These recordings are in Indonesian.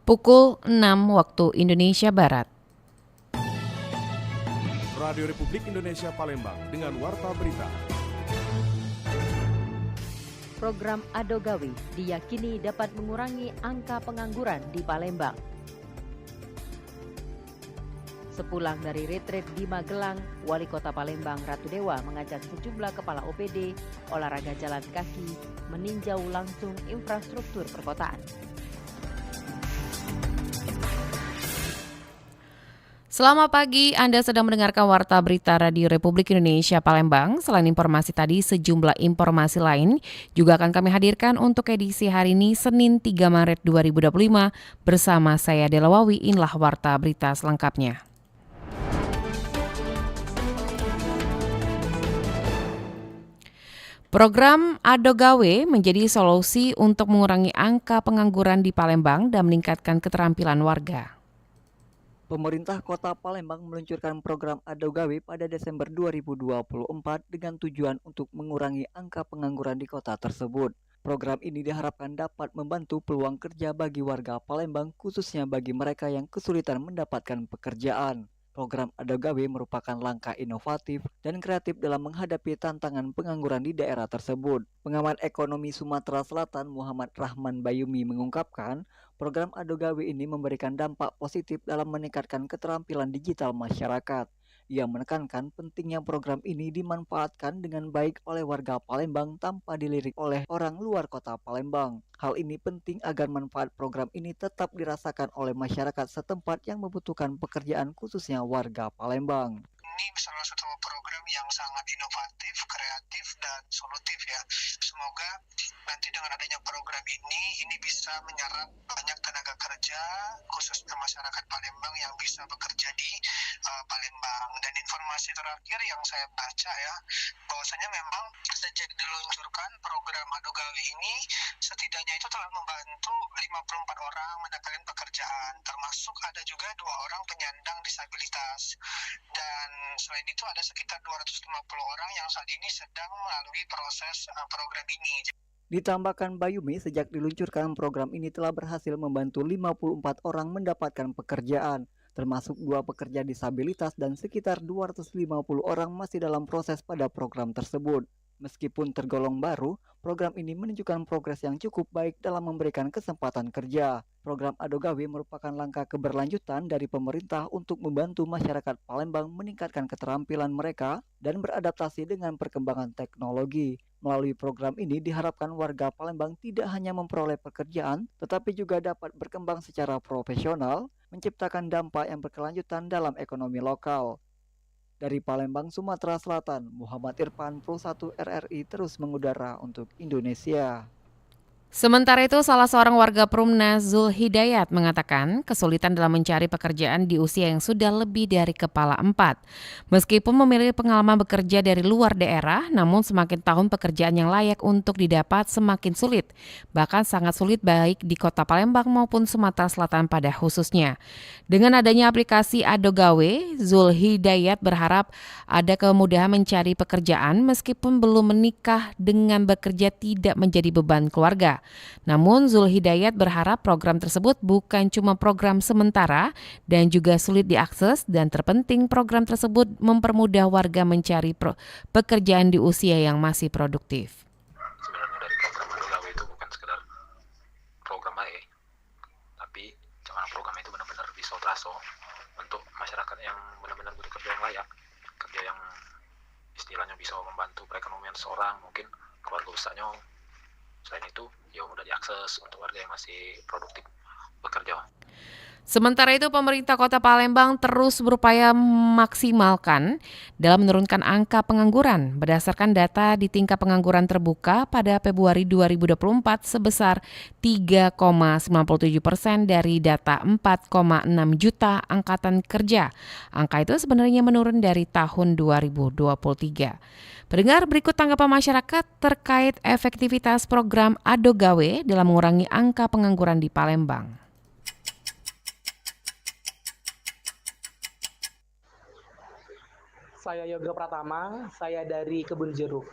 pukul 6 waktu Indonesia Barat. Radio Republik Indonesia Palembang dengan Warta Berita. Program Ado Gawe diyakini dapat mengurangi angka pengangguran di Palembang. Sepulang dari retret di Magelang, Wali Kota Palembang Ratu Dewa mengajak sejumlah kepala OPD olahraga jalan kaki meninjau langsung infrastruktur perkotaan. Selamat pagi, Anda sedang mendengarkan Warta Berita Radio Republik Indonesia Palembang. Selain informasi tadi, sejumlah informasi lain juga akan kami hadirkan untuk edisi hari ini, Senin 3 Maret 2025. Bersama saya Dela Wawi, inilah Warta Berita selengkapnya. Program Ado Gawe menjadi solusi untuk mengurangi angka pengangguran di Palembang dan meningkatkan keterampilan warga. Pemerintah Kota Palembang meluncurkan program Ado Gawe pada Desember 2024 dengan tujuan untuk mengurangi angka pengangguran di kota tersebut. Program ini diharapkan dapat membantu peluang kerja bagi warga Palembang, khususnya bagi mereka yang kesulitan mendapatkan pekerjaan. Program Ado Gawe merupakan langkah inovatif dan kreatif dalam menghadapi tantangan pengangguran di daerah tersebut. Pengamat ekonomi Sumatera Selatan Muhammad Rahman Bayumi mengungkapkan, program Ado Gawe ini memberikan dampak positif dalam meningkatkan keterampilan digital masyarakat. Ia menekankan pentingnya program ini dimanfaatkan dengan baik oleh warga Palembang tanpa dilirik oleh orang luar kota Palembang. Hal ini penting agar manfaat program ini tetap dirasakan oleh masyarakat setempat yang membutuhkan pekerjaan, khususnya warga Palembang. Ini salah satu program yang sangat inovatif, kreatif, dan solutif ya. Semoga nanti dengan adanya program ini bisa menyerap banyak tenaga kerja, khususnya masyarakat Palembang yang bisa bekerja di Palembang. Dan informasi terakhir yang saya baca ya, bahwasanya memang sejak diluncurkan program Ado Gawe ini, setidaknya itu telah membantu 54 orang mendapatkan pekerjaan, termasuk ada juga 2 orang penyandang disabilitas. Dan selain itu ada sekitar 250 orang yang saat ini sedang melalui proses program ini. Ditambahkan Bayumi, sejak diluncurkan program ini telah berhasil membantu 54 orang mendapatkan pekerjaan, termasuk 2 pekerja disabilitas dan sekitar 250 orang masih dalam proses pada program tersebut. Meskipun tergolong baru, program ini menunjukkan progres yang cukup baik dalam memberikan kesempatan kerja. Program Ado Gawe merupakan langkah keberlanjutan dari pemerintah untuk membantu masyarakat Palembang meningkatkan keterampilan mereka dan beradaptasi dengan perkembangan teknologi. Melalui program ini diharapkan warga Palembang tidak hanya memperoleh pekerjaan, tetapi juga dapat berkembang secara profesional, menciptakan dampak yang berkelanjutan dalam ekonomi lokal. Dari Palembang, Sumatera Selatan, Muhammad Irfan, Pro 1 RRI terus mengudara untuk Indonesia. Sementara itu, salah seorang warga Perumnas, Zul Hidayat, mengatakan kesulitan dalam mencari pekerjaan di usia yang sudah lebih dari kepala 4. Meskipun memiliki pengalaman bekerja dari luar daerah, namun semakin tahun pekerjaan yang layak untuk didapat semakin sulit. Bahkan sangat sulit baik di kota Palembang maupun Sumatera Selatan pada khususnya. Dengan adanya aplikasi Ado Gawe, Zul Hidayat berharap ada kemudahan mencari pekerjaan meskipun belum menikah dengan bekerja tidak menjadi beban keluarga. Namun Zul Hidayat berharap program tersebut bukan cuma program sementara dan juga sulit diakses, dan terpenting program tersebut mempermudah warga mencari pekerjaan di usia yang masih produktif. Sebenarnya dari program Ado Gawe itu bukan sekedar program baik, tapi jangan program itu benar-benar bisa terasa untuk masyarakat yang benar-benar butuh kerja yang layak, kerja yang istilahnya bisa membantu perekonomian seorang, mungkin keluarga besarnya. Selain itu, ya mudah diakses untuk warga yang masih produktif bekerja. Sementara itu, pemerintah Kota Palembang terus berupaya memaksimalkan dalam menurunkan angka pengangguran. Berdasarkan data di tingkat pengangguran terbuka pada Februari 2024 sebesar 3,97% dari data 4,6 juta angkatan kerja. Angka itu sebenarnya menurun dari tahun 2023. Pendengar, berikut tanggapan masyarakat terkait efektivitas program Ado Gawe dalam mengurangi angka pengangguran di Palembang. Saya Yoga Pratama, saya dari Kebun Jeruk.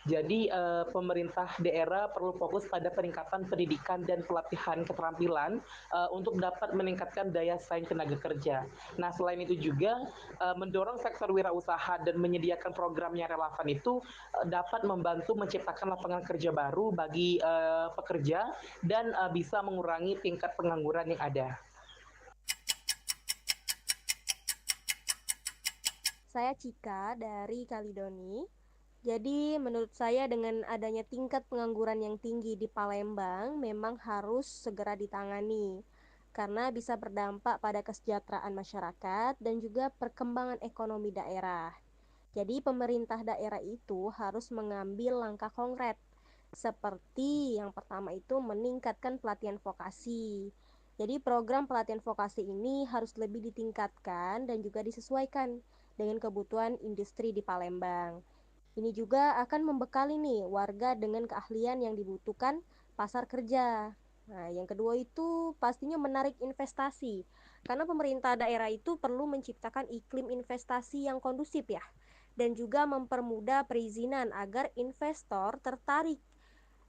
Jadi pemerintah daerah perlu fokus pada peningkatan pendidikan dan pelatihan keterampilan untuk dapat meningkatkan daya saing tenaga kerja. Nah, selain itu juga mendorong sektor wirausaha dan menyediakan program yang relevan itu dapat membantu menciptakan lapangan kerja baru bagi pekerja dan bisa mengurangi tingkat pengangguran yang ada. Saya Cika dari Kalidoni. Jadi menurut saya dengan adanya tingkat pengangguran yang tinggi di Palembang memang harus segera ditangani karena bisa berdampak pada kesejahteraan masyarakat dan juga perkembangan ekonomi daerah. Jadi pemerintah daerah itu harus mengambil langkah konkret seperti yang pertama itu meningkatkan pelatihan vokasi. Jadi program pelatihan vokasi ini harus lebih ditingkatkan dan juga disesuaikan dengan kebutuhan industri di Palembang. Ini juga akan membekali nih warga dengan keahlian yang dibutuhkan pasar kerja. Nah, yang kedua itu pastinya menarik investasi. Karena pemerintah daerah itu perlu menciptakan iklim investasi yang kondusif ya. Dan juga mempermudah perizinan agar investor tertarik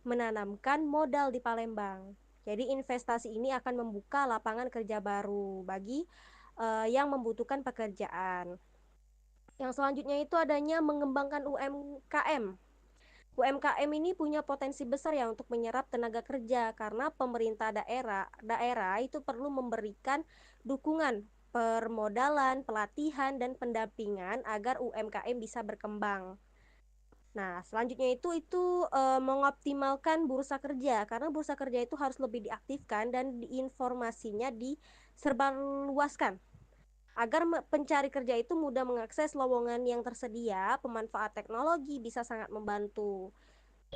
menanamkan modal di Palembang. Jadi investasi ini akan membuka lapangan kerja baru bagi yang membutuhkan pekerjaan. Yang selanjutnya itu adanya mengembangkan UMKM. UMKM ini punya potensi besar ya untuk menyerap tenaga kerja karena pemerintah daerah itu perlu memberikan dukungan permodalan, pelatihan dan pendampingan agar UMKM bisa berkembang. Nah, selanjutnya itu mengoptimalkan bursa kerja karena bursa kerja itu harus lebih diaktifkan dan informasinya disebarluaskan agar pencari kerja itu mudah mengakses lowongan yang tersedia. Pemanfaat teknologi bisa sangat membantu.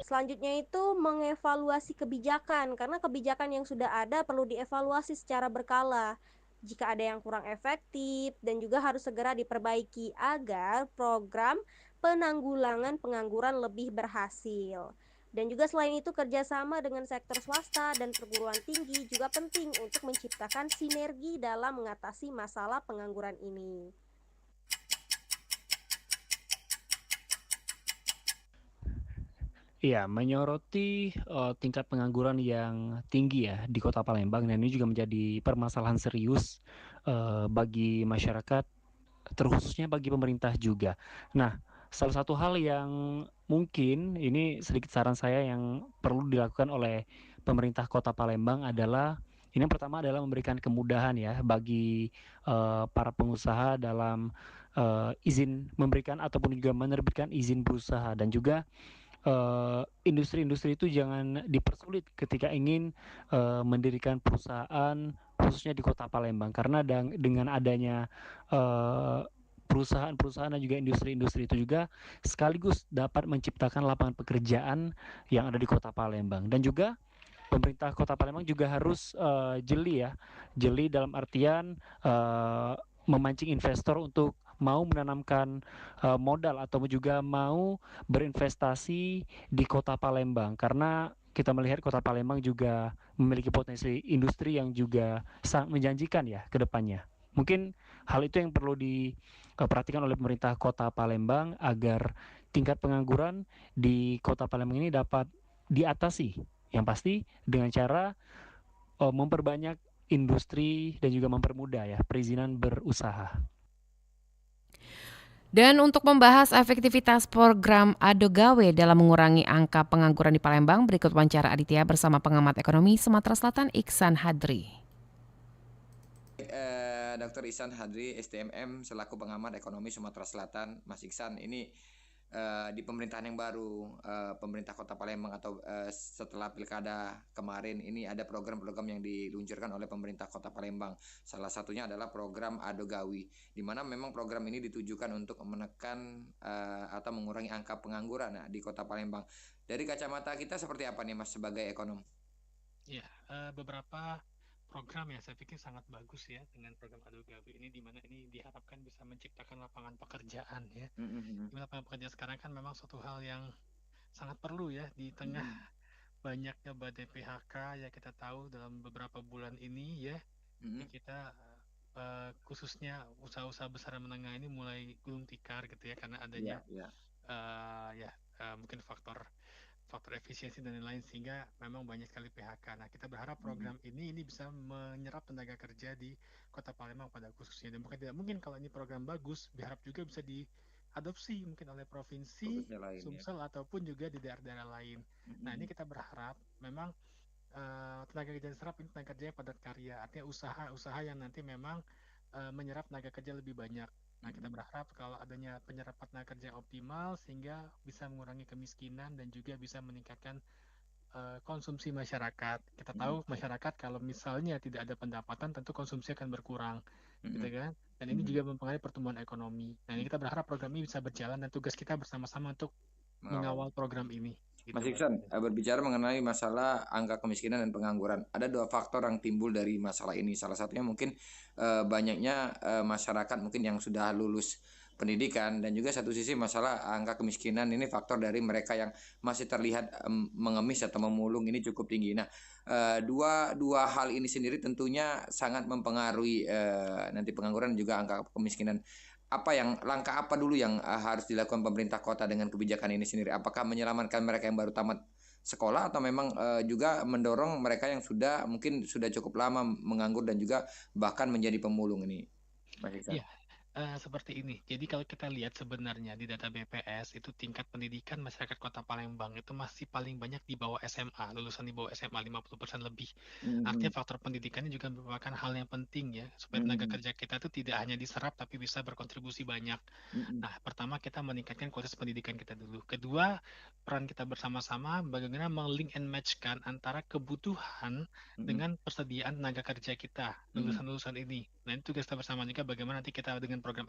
Selanjutnya itu mengevaluasi kebijakan karena kebijakan yang sudah ada perlu dievaluasi secara berkala. Jika ada yang kurang efektif dan juga harus segera diperbaiki agar program penanggulangan pengangguran lebih berhasil. Dan juga selain itu kerjasama dengan sektor swasta dan perguruan tinggi juga penting untuk menciptakan sinergi dalam mengatasi masalah pengangguran ini. Iya, menyoroti tingkat pengangguran yang tinggi ya di Kota Palembang, dan ini juga menjadi permasalahan serius bagi masyarakat, terkhususnya bagi pemerintah juga. Nah, salah satu hal yang mungkin ini sedikit saran saya yang perlu dilakukan oleh pemerintah Kota Palembang adalah ini, yang pertama adalah memberikan kemudahan ya bagi para pengusaha dalam izin memberikan ataupun juga menerbitkan izin berusaha, dan juga industri-industri itu jangan dipersulit ketika ingin mendirikan perusahaan khususnya di Kota Palembang, karena dengan adanya perusahaan-perusahaan dan juga industri-industri itu juga sekaligus dapat menciptakan lapangan pekerjaan yang ada di Kota Palembang. Dan juga pemerintah Kota Palembang juga harus jeli dalam artian memancing investor untuk mau menanamkan modal atau juga mau berinvestasi di Kota Palembang, karena kita melihat Kota Palembang juga memiliki potensi industri yang juga sangat menjanjikan ya ke depannya. Mungkin hal itu yang perlu diperhatikan oleh pemerintah Kota Palembang agar tingkat pengangguran di Kota Palembang ini dapat diatasi. Yang pasti dengan cara memperbanyak industri dan juga mempermudah ya perizinan berusaha. Dan untuk membahas efektivitas program Ado Gawe dalam mengurangi angka pengangguran di Palembang, berikut wawancara Aditya bersama pengamat ekonomi Sumatera Selatan Iksan Hadri. Dr. Ihsan Hadri, STMM, selaku pengamat ekonomi Sumatera Selatan. Mas Iksan, ini di pemerintahan yang baru, pemerintah Kota Palembang atau setelah pilkada kemarin, ini ada program-program yang diluncurkan oleh pemerintah Kota Palembang. Salah satunya adalah program Ado Gawi, di mana memang program ini ditujukan untuk menekan atau mengurangi angka pengangguran di Kota Palembang. Dari kacamata kita seperti apa nih Mas sebagai ekonom? Ya, beberapa program yang saya pikir sangat bagus ya dengan program Ado Gawe ini, di mana ini diharapkan bisa menciptakan lapangan pekerjaan ya. Lapangan pekerjaan sekarang kan memang suatu hal yang sangat perlu ya di tengah banyaknya badai PHK ya. Kita tahu dalam beberapa bulan ini ya kita khususnya usaha-usaha besar dan menengah ini mulai gulung tikar gitu ya, karena adanya Iya, iya. mungkin faktor efisiensi dan lain-lain, sehingga memang banyak sekali PHK. Nah, kita berharap program ini bisa menyerap tenaga kerja di Kota Palembang pada khususnya. Dan bukan tidak mungkin kalau ini program bagus, berharap juga bisa diadopsi mungkin oleh provinsi, Provinsi lain ya. Sumsel ataupun juga di daerah-daerah lain. Nah, ini kita berharap memang tenaga kerja yang diserap ini tenaga kerja yang padat karya, artinya usaha-usaha yang nanti memang menyerap tenaga kerja lebih banyak. Nah, kita berharap kalau adanya penyerapan tenaga kerja yang optimal sehingga bisa mengurangi kemiskinan dan juga bisa meningkatkan konsumsi masyarakat. Kita tahu masyarakat kalau misalnya tidak ada pendapatan, tentu konsumsi akan berkurang, gitu kan? Dan ini juga mempengaruhi pertumbuhan ekonomi. Nah, ini kita berharap program ini bisa berjalan dan tugas kita bersama-sama untuk mengawal program ini. Gitu, Mas Iksan, berbicara mengenai masalah angka kemiskinan dan pengangguran, ada dua faktor yang timbul dari masalah ini. Salah satunya mungkin banyaknya masyarakat mungkin yang sudah lulus pendidikan, dan juga satu sisi masalah angka kemiskinan ini faktor dari mereka yang masih terlihat mengemis atau memulung ini cukup tinggi. Nah, dua hal ini sendiri tentunya sangat mempengaruhi nanti pengangguran dan juga angka kemiskinan. Langkah apa dulu yang harus dilakukan pemerintah kota dengan kebijakan ini sendiri? Apakah menyelamatkan mereka yang baru tamat sekolah, atau memang juga mendorong mereka yang mungkin sudah cukup lama menganggur dan juga bahkan menjadi pemulung ini, Mas Iksan? Iya, seperti ini. Jadi kalau kita lihat sebenarnya di data BPS itu tingkat pendidikan masyarakat Kota Palembang itu masih paling banyak di bawah SMA, lulusan di bawah SMA 50% lebih. Artinya faktor pendidikannya juga merupakan hal yang penting ya, supaya tenaga kerja kita itu tidak hanya diserap tapi bisa berkontribusi banyak. Nah, pertama kita meningkatkan kualitas pendidikan kita dulu. Kedua, peran kita bersama-sama bagaimana meng-link and match-kan antara kebutuhan dengan persediaan tenaga kerja kita, lulusan-lulusan ini. Nah, itu tugas kita bersama juga bagaimana nanti kita dengan program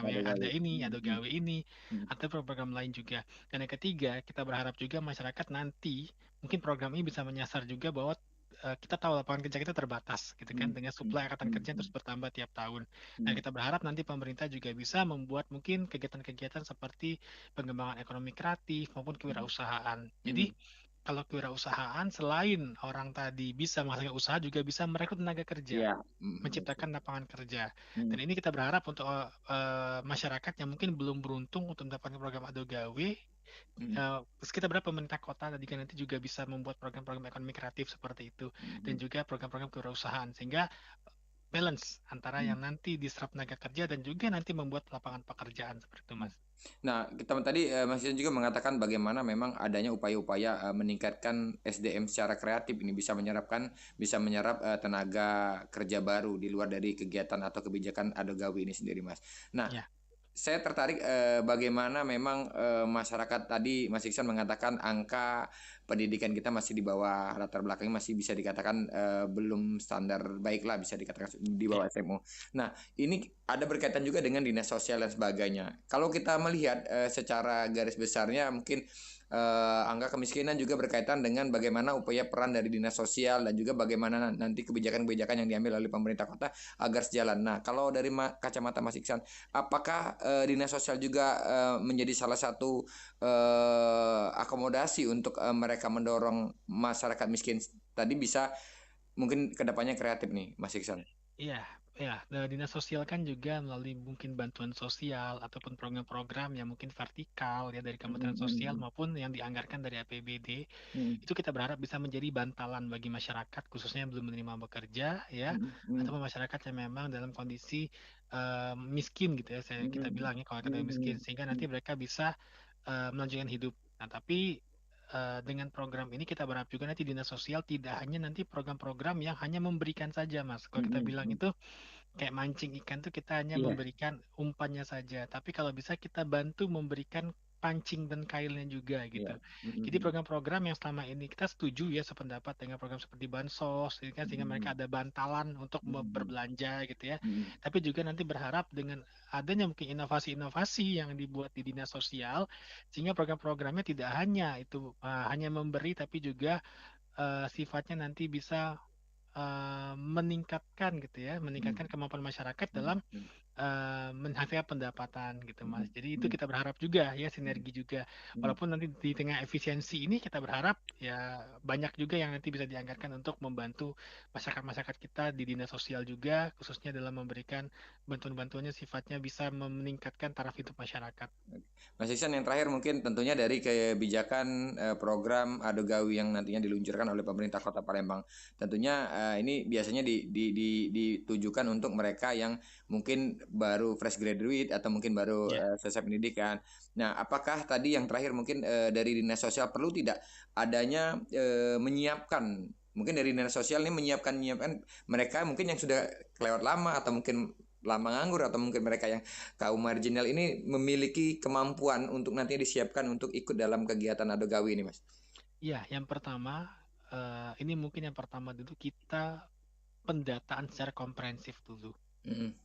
yang ada ini, ada gawe ini, atau program lain juga. Dan yang ketiga, kita berharap juga masyarakat nanti mungkin program ini bisa menyasar juga bahwa kita tahu lapangan kerja kita terbatas, gitu kan, dengan suplai angkatan kerja yang terus bertambah tiap tahun. Nah, kita berharap nanti pemerintah juga bisa membuat mungkin kegiatan-kegiatan seperti pengembangan ekonomi kreatif maupun kewirausahaan. Jadi kalau kewirausahaan selain orang tadi bisa menghasilkan usaha juga bisa merekrut tenaga kerja, menciptakan lapangan kerja. Dan ini kita berharap untuk masyarakat yang mungkin belum beruntung untuk mendapatkan program Ado Gawe, kita berharap pemerintah kota tadi kan nanti juga bisa membuat program-program ekonomi kreatif seperti itu, dan juga program-program kewirausahaan sehingga balance antara yang nanti diserap tenaga kerja dan juga nanti membuat lapangan pekerjaan seperti itu, Mas. Nah, tadi Mas Iksan juga mengatakan bagaimana memang adanya upaya-upaya meningkatkan SDM secara kreatif ini bisa menyerap tenaga kerja baru di luar dari kegiatan atau kebijakan Ado Gawe ini sendiri, Mas. Nah, saya tertarik bagaimana memang masyarakat tadi Mas Iksan mengatakan angka pendidikan kita masih di bawah latar belakangnya, masih bisa dikatakan belum standar baik lah, bisa dikatakan di bawah SMU. Nah, ini ada berkaitan juga dengan dinas sosial dan sebagainya. Kalau kita melihat secara garis besarnya mungkin angka kemiskinan juga berkaitan dengan bagaimana upaya peran dari dinas sosial dan juga bagaimana nanti kebijakan-kebijakan yang diambil oleh pemerintah kota agar sejalan. Nah, kalau dari kacamata Mas Iksan, apakah dinas sosial juga menjadi salah satu akomodasi untuk mereka mendorong masyarakat miskin tadi bisa mungkin kedepannya kreatif nih, Mas Iksan? Iya, dinas sosial kan juga melalui mungkin bantuan sosial ataupun program-program yang mungkin vertikal ya dari Kementerian Sosial maupun yang dianggarkan dari APBD, itu kita berharap bisa menjadi bantalan bagi masyarakat khususnya yang belum menerima bekerja ya, ataupun masyarakat yang memang dalam kondisi miskin gitu ya, kita bilang ya kalau kita miskin, sehingga nanti mereka bisa melanjutkan hidup. Nah, tapi dengan program ini kita berharap juga nanti dinas sosial tidak hanya nanti program-program yang hanya memberikan saja, Mas. Kalau kita bilang itu kayak mancing ikan tuh kita hanya memberikan umpannya saja, tapi kalau bisa kita bantu memberikan pancing dan kailnya juga gitu. Jadi program-program yang selama ini kita setuju ya sependapat dengan program seperti bansos, kan, sehingga mereka ada bantalan untuk berbelanja gitu ya. Tapi juga nanti berharap dengan adanya mungkin inovasi-inovasi yang dibuat di dinas sosial, sehingga program-programnya tidak hanya itu hanya memberi, tapi juga sifatnya nanti bisa meningkatkan gitu ya, meningkatkan kemampuan masyarakat dalam menghasilkan pendapatan gitu Mas. Jadi itu kita berharap juga ya sinergi juga. Walaupun nanti di tengah efisiensi ini kita berharap ya banyak juga yang nanti bisa dianggarkan untuk membantu masyarakat-masyarakat kita di dinas sosial juga, khususnya dalam memberikan bantuan-bantuannya sifatnya bisa meningkatkan taraf hidup masyarakat. Mas Iksan, yang terakhir mungkin tentunya dari kebijakan program Adogawi yang nantinya diluncurkan oleh pemerintah Kota Palembang. Tentunya ini biasanya ditujukan untuk mereka yang mungkin baru fresh graduate atau mungkin baru selesai pendidikan. Nah, apakah tadi yang terakhir mungkin dari dinas sosial perlu tidak adanya menyiapkan, mungkin dari dinas sosial ini menyiapkan mereka mungkin yang sudah kelewat lama atau mungkin lama nganggur atau mungkin mereka yang kaum marginal ini memiliki kemampuan untuk nantinya disiapkan untuk ikut dalam kegiatan Adogawi ini, Mas? Iya, yang pertama ini mungkin yang pertama dulu kita pendataan secara komprehensif dulu.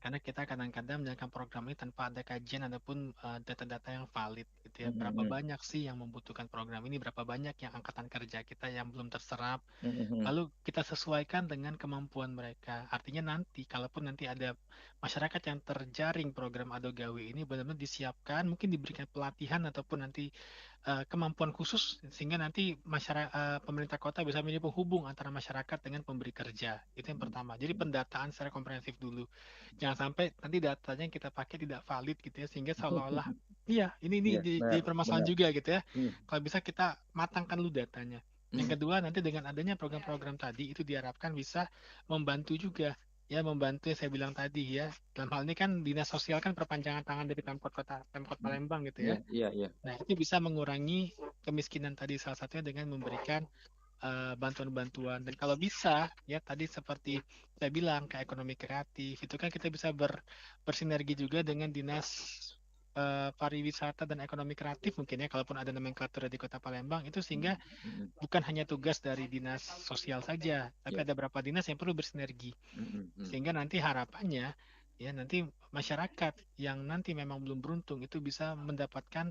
Karena kita kadang-kadang menjalankan program ini tanpa ada kajian ataupun data-data yang valid gitu ya. Berapa banyak sih yang membutuhkan program ini, berapa banyak yang angkatan kerja kita yang belum terserap. Lalu kita sesuaikan dengan kemampuan mereka. Artinya nanti kalaupun nanti ada masyarakat yang terjaring program Adogawi ini benar-benar disiapkan, mungkin diberikan pelatihan ataupun nanti kemampuan khusus sehingga nanti pemerintah kota bisa menjadi penghubung antara masyarakat dengan pemberi kerja. Itu yang pertama. Jadi pendataan secara komprehensif dulu. Jangan sampai nanti datanya yang kita pakai tidak valid gitu ya, sehingga seolah-olah ini jadi permasalahan juga gitu ya. Kalau bisa kita matangkan dulu datanya. Yang kedua, nanti dengan adanya program-program tadi itu diharapkan bisa membantu juga ya, membantu yang saya bilang tadi ya. Dalam hal ini kan dinas sosial kan perpanjangan tangan dari Pemkot Palembang gitu ya. Iya. Nah, ini bisa mengurangi kemiskinan tadi salah satunya dengan memberikan bantuan-bantuan. Dan kalau bisa ya tadi seperti saya bilang ke ekonomi kreatif itu kan kita bisa bersinergi juga dengan dinas pariwisata dan ekonomi kreatif mungkin ya, kalaupun ada nomenklatur di Kota Palembang itu, sehingga bukan hanya tugas dari dinas sosial saja, tapi ada beberapa dinas yang perlu bersinergi, sehingga nanti harapannya ya nanti masyarakat yang nanti memang belum beruntung itu bisa mendapatkan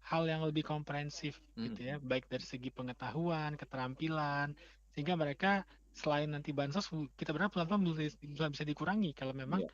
hal yang lebih komprehensif gitu ya, baik dari segi pengetahuan, keterampilan, sehingga mereka selain nanti bansos, kita berharap pelan-pelan bisa dikurangi kalau memang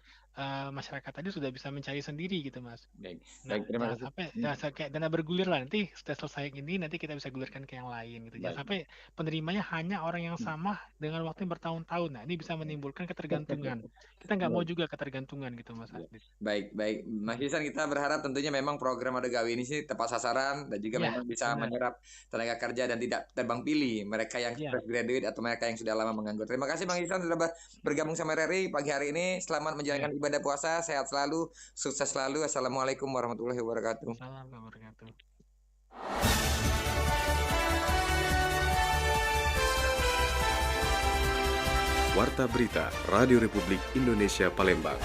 masyarakat tadi sudah bisa mencari sendiri gitu Mas. Baik, terima kasih. Sampai kayak dana bergulir lah, nanti sudah selesai ini nanti kita bisa gulirkan ke yang lain gitu. Jangan sampai penerimanya hanya orang yang sama dengan waktu yang bertahun-tahun. Nah, ini bisa menimbulkan ketergantungan. Kita nggak mau juga ketergantungan gitu Mas Asdis. Baik, Mas Iksan, kita berharap tentunya memang program Adogawi ini sih tepat sasaran dan juga memang bisa menyerap tenaga kerja dan tidak terbang pilih mereka yang fresh graduate atau mereka yang sudah lama menganggur. Terima kasih Bang Iksan sudah bergabung sama RRI pagi hari ini. Selamat menjalankan ibadah puasa, sehat selalu, sukses selalu. Assalamualaikum warahmatullahi wabarakatuh. Assalamualaikum warahmatullahi wabarakatuh. Warta Berita Radio Republik Indonesia Palembang.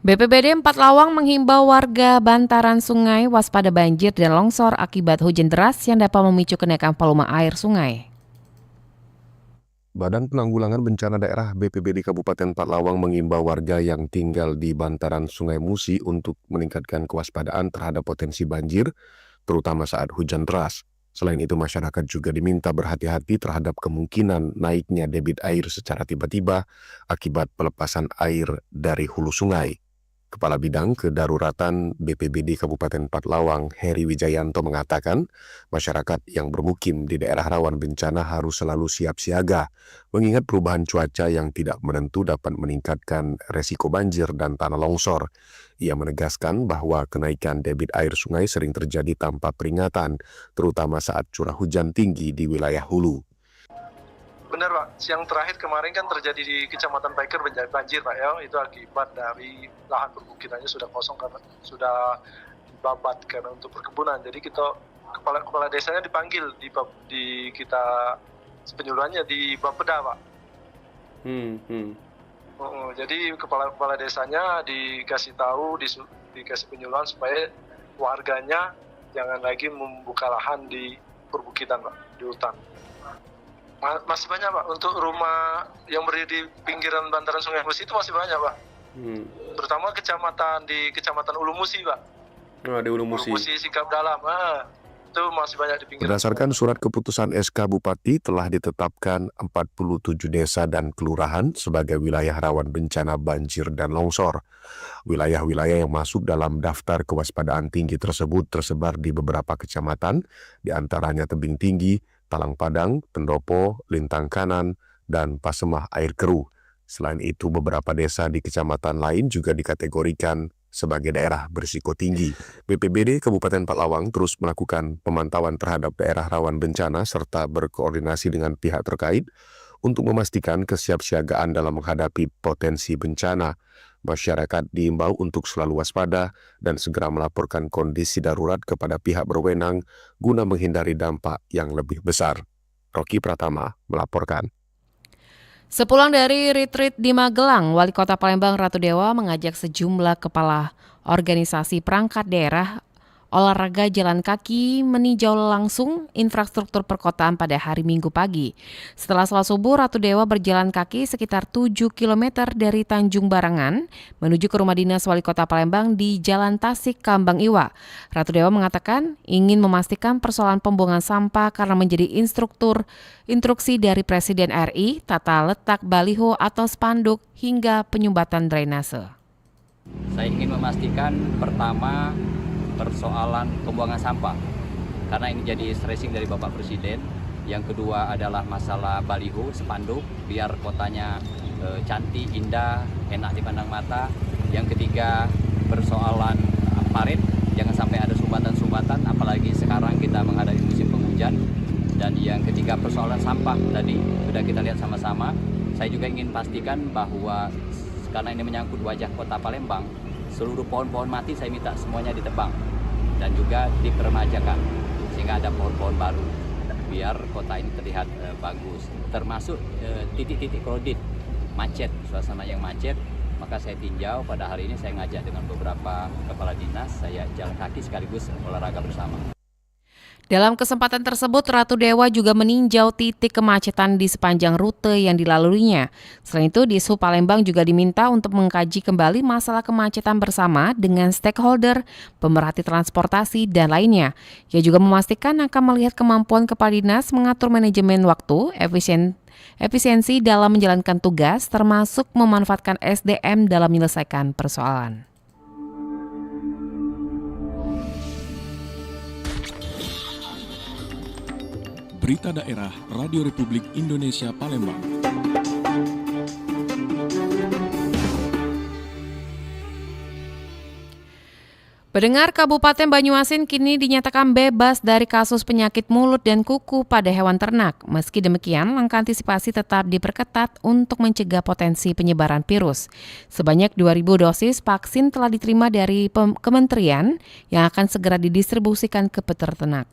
BPBD 4 Lawang menghimbau warga bantaran sungai waspada banjir dan longsor akibat hujan deras yang dapat memicu kenaikan volume air sungai. Badan Penanggulangan Bencana Daerah BPBD Kabupaten 4 Lawang mengimbau warga yang tinggal di bantaran Sungai Musi untuk meningkatkan kewaspadaan terhadap potensi banjir, terutama saat hujan deras. Selain itu, masyarakat juga diminta berhati-hati terhadap kemungkinan naiknya debit air secara tiba-tiba akibat pelepasan air dari hulu sungai. Kepala Bidang Kedaruratan BPBD Kabupaten 4 Lawang, Heri Wijayanto mengatakan, masyarakat yang bermukim di daerah rawan bencana harus selalu siap siaga, mengingat perubahan cuaca yang tidak menentu dapat meningkatkan resiko banjir dan tanah longsor. Ia menegaskan bahwa kenaikan debit air sungai sering terjadi tanpa peringatan, terutama saat curah hujan tinggi di wilayah hulu. Benar Pak, siang terakhir kemarin kan terjadi di Kecamatan Paiker banjir Pak ya, itu akibat dari lahan perbukitannya sudah kosong karena sudah dibabat karena untuk perkebunan. Jadi kita kepala desanya dipanggil di kita penyuluhannya di Bapeda Pak. Jadi kepala desanya dikasih tahu, dikasih penyuluhan supaya warganya jangan lagi membuka lahan di perbukitan Pak, di hutan. Masih banyak Pak, untuk rumah yang berdiri di pinggiran bantaran Sungai Musi itu masih banyak Pak. Terutama di Kecamatan Ulu Musi Pak. Di Ulu Musi. Ulu Musi Sikap Dalam. itu masih banyak di pinggir. Berdasarkan surat keputusan SK Bupati, telah ditetapkan 47 desa dan kelurahan sebagai wilayah rawan bencana banjir dan longsor. Wilayah-wilayah yang masuk dalam daftar kewaspadaan tinggi tersebut tersebar di beberapa kecamatan, di antaranya Tebing Tinggi, Talang Padang, Pendopo, Lintang Kanan, dan Pasemah Air Keruh. Selain itu, beberapa desa di kecamatan lain juga dikategorikan sebagai daerah berisiko tinggi. BPBD Kabupaten Patlawang terus melakukan pemantauan terhadap daerah rawan bencana serta berkoordinasi dengan pihak terkait untuk memastikan kesiapsiagaan dalam menghadapi potensi bencana. Masyarakat diimbau untuk selalu waspada dan segera melaporkan kondisi darurat kepada pihak berwenang guna menghindari dampak yang lebih besar. Rocky Pratama melaporkan. Sepulang dari retreat di Magelang, Wali Kota Palembang Ratu Dewa mengajak sejumlah kepala organisasi perangkat daerah olahraga jalan kaki meninjau langsung infrastruktur perkotaan pada hari Minggu pagi. Setelah sholat subuh, Ratu Dewa berjalan kaki sekitar 7 km dari Tanjung Barangan menuju ke rumah dinas Wali Kota Palembang di Jalan Tasik, Kambang Iwa. Ratu Dewa mengatakan ingin memastikan persoalan pembuangan sampah karena menjadi instruksi dari Presiden RI, tata letak baliho atau spanduk hingga penyumbatan drainase. Saya ingin memastikan pertama persoalan pembuangan sampah karena ini jadi stressing dari Bapak Presiden. Yang kedua adalah masalah baliho, spanduk biar kotanya cantik, indah, enak dipandang mata. Yang ketiga persoalan parit, jangan sampai ada sumbatan-sumbatan apalagi sekarang kita menghadapi musim penghujan. Dan yang ketiga persoalan sampah tadi sudah kita lihat sama-sama. Saya juga ingin pastikan bahwa karena ini menyangkut wajah Kota Palembang, seluruh pohon-pohon mati saya minta semuanya ditebang dan juga dipermajakan sehingga ada pohon-pohon baru biar kota ini terlihat bagus. Termasuk titik-titik krodit macet, suasana yang macet, maka saya tinjau pada hari ini saya ngajak dengan beberapa kepala dinas, saya jalan kaki sekaligus olahraga bersama. Dalam kesempatan tersebut, Ratu Dewa juga meninjau titik kemacetan di sepanjang rute yang dilaluinya. Selain itu, Dishub Palembang juga diminta untuk mengkaji kembali masalah kemacetan bersama dengan stakeholder, pemerhati transportasi, dan lainnya. Ia juga memastikan akan melihat kemampuan kepala dinas mengatur manajemen waktu, efisiensi dalam menjalankan tugas, termasuk memanfaatkan SDM dalam menyelesaikan persoalan. Berita Daerah Radio Republik Indonesia Palembang. Pendengar, Kabupaten Banyuasin kini dinyatakan bebas dari kasus penyakit mulut dan kuku pada hewan ternak. Meski demikian, langkah antisipasi tetap diperketat untuk mencegah potensi penyebaran virus. Sebanyak 2.000 dosis vaksin telah diterima dari kementerian yang akan segera didistribusikan ke peternak.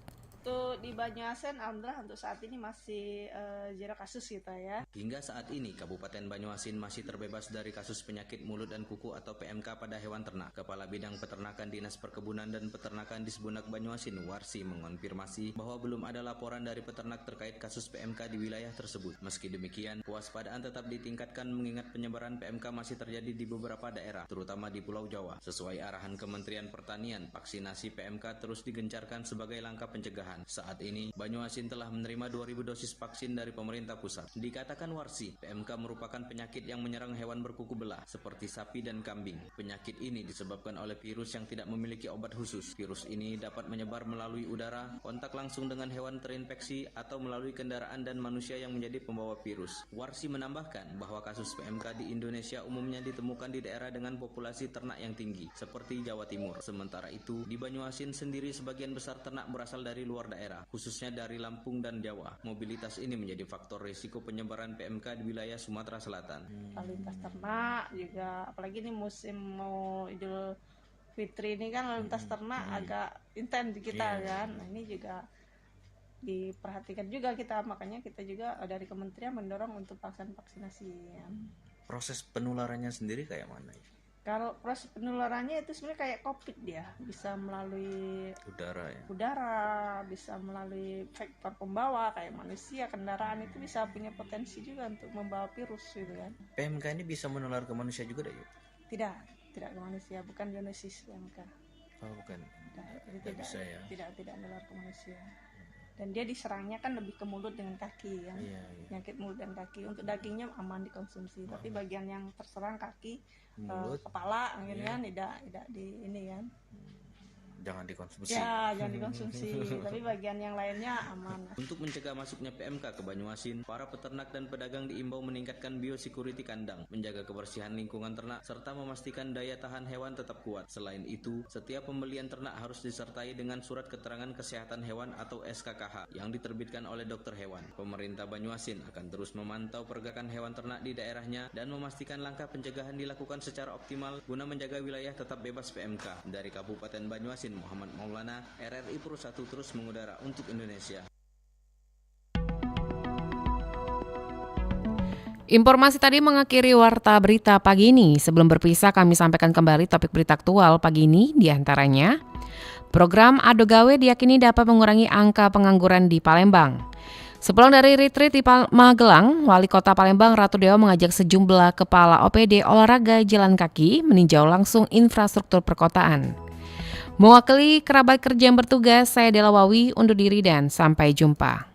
Di Banyuasin, alhamdulillah untuk saat ini masih zero kasus kita ya. Hingga saat ini, Kabupaten Banyuasin masih terbebas dari kasus penyakit mulut dan kuku atau PMK pada hewan ternak. Kepala Bidang Peternakan Dinas Perkebunan dan Peternakan di Sebunak Banyuasin, Warsi, mengonfirmasi bahwa belum ada laporan dari peternak terkait kasus PMK di wilayah tersebut. Meski demikian, kewaspadaan tetap ditingkatkan mengingat penyebaran PMK masih terjadi di beberapa daerah, terutama di Pulau Jawa. Sesuai arahan Kementerian Pertanian, vaksinasi PMK terus digencarkan sebagai langkah pencegahan. Saat ini, Banyuasin telah menerima 2.000 dosis vaksin dari pemerintah pusat. Dikatakan Warsi, PMK merupakan penyakit yang menyerang hewan berkuku belah, seperti sapi dan kambing. Penyakit ini disebabkan oleh virus yang tidak memiliki obat khusus. Virus ini dapat menyebar melalui udara, kontak langsung dengan hewan terinfeksi, atau melalui kendaraan dan manusia yang menjadi pembawa virus. Warsi menambahkan bahwa kasus PMK di Indonesia umumnya ditemukan di daerah dengan populasi ternak yang tinggi, seperti Jawa Timur. Sementara itu, di Banyuasin sendiri sebagian besar ternak berasal dari luar daerah, khususnya dari Lampung dan Jawa. Mobilitas ini menjadi faktor risiko penyebaran PMK di wilayah Sumatera Selatan. Lalu lintas ternak juga, apalagi ini musim mau Idul Fitri ini kan lalu lintas ternak agak intens di kita kan. Nah, ini juga diperhatikan juga kita, makanya kita juga dari kementerian mendorong untuk vaksinasi. Proses penularannya sendiri kayak mana? Kalau proses penularannya itu sebenarnya kayak COVID dia, bisa melalui udara, bisa melalui faktor pembawa kayak manusia, kendaraan itu bisa punya potensi juga untuk membawa virus gitu kan. PMK ini bisa menular ke manusia juga, Dayu? Tidak ke manusia, bukan zoonosis PMK. Oh, bukan. Jadi Nggak bisa ya. tidak menular ke manusia. Dan dia diserangnya kan lebih ke mulut dengan kaki kan. Iya. Penyakit mulut dan kaki. Untuk dagingnya aman dikonsumsi, tapi bagian yang terserang kaki, Mulut, kepala gitu iya. kan tidak di ini kan. Jangan dikonsumsi. Ya, jangan dikonsumsi, tapi bagian yang lainnya aman. Untuk mencegah masuknya PMK ke Banyuasin, para peternak dan pedagang diimbau meningkatkan biosecurity kandang, menjaga kebersihan lingkungan ternak, serta memastikan daya tahan hewan tetap kuat. Selain itu, setiap pembelian ternak harus disertai dengan surat keterangan kesehatan hewan atau SKKH yang diterbitkan oleh dokter hewan. Pemerintah Banyuasin akan terus memantau pergerakan hewan ternak di daerahnya dan memastikan langkah pencegahan dilakukan secara optimal guna menjaga wilayah tetap bebas PMK. Dari Kabupaten Banyuasin, Muhammad Maulana, RRI Pro 1 terus mengudara untuk Indonesia. Informasi tadi mengakhiri Warta Berita pagi ini. Sebelum berpisah, kami sampaikan kembali topik berita aktual pagi ini, diantaranya program Ado Gawe diyakini dapat mengurangi angka pengangguran di Palembang. Sepulang dari retreat di Magelang, Wali Kota Palembang Ratu Dewa mengajak sejumlah kepala OPD olahraga jalan kaki meninjau langsung infrastruktur perkotaan. Mewakili kerabat kerja yang bertugas, saya Dela Wawi undur diri dan sampai jumpa.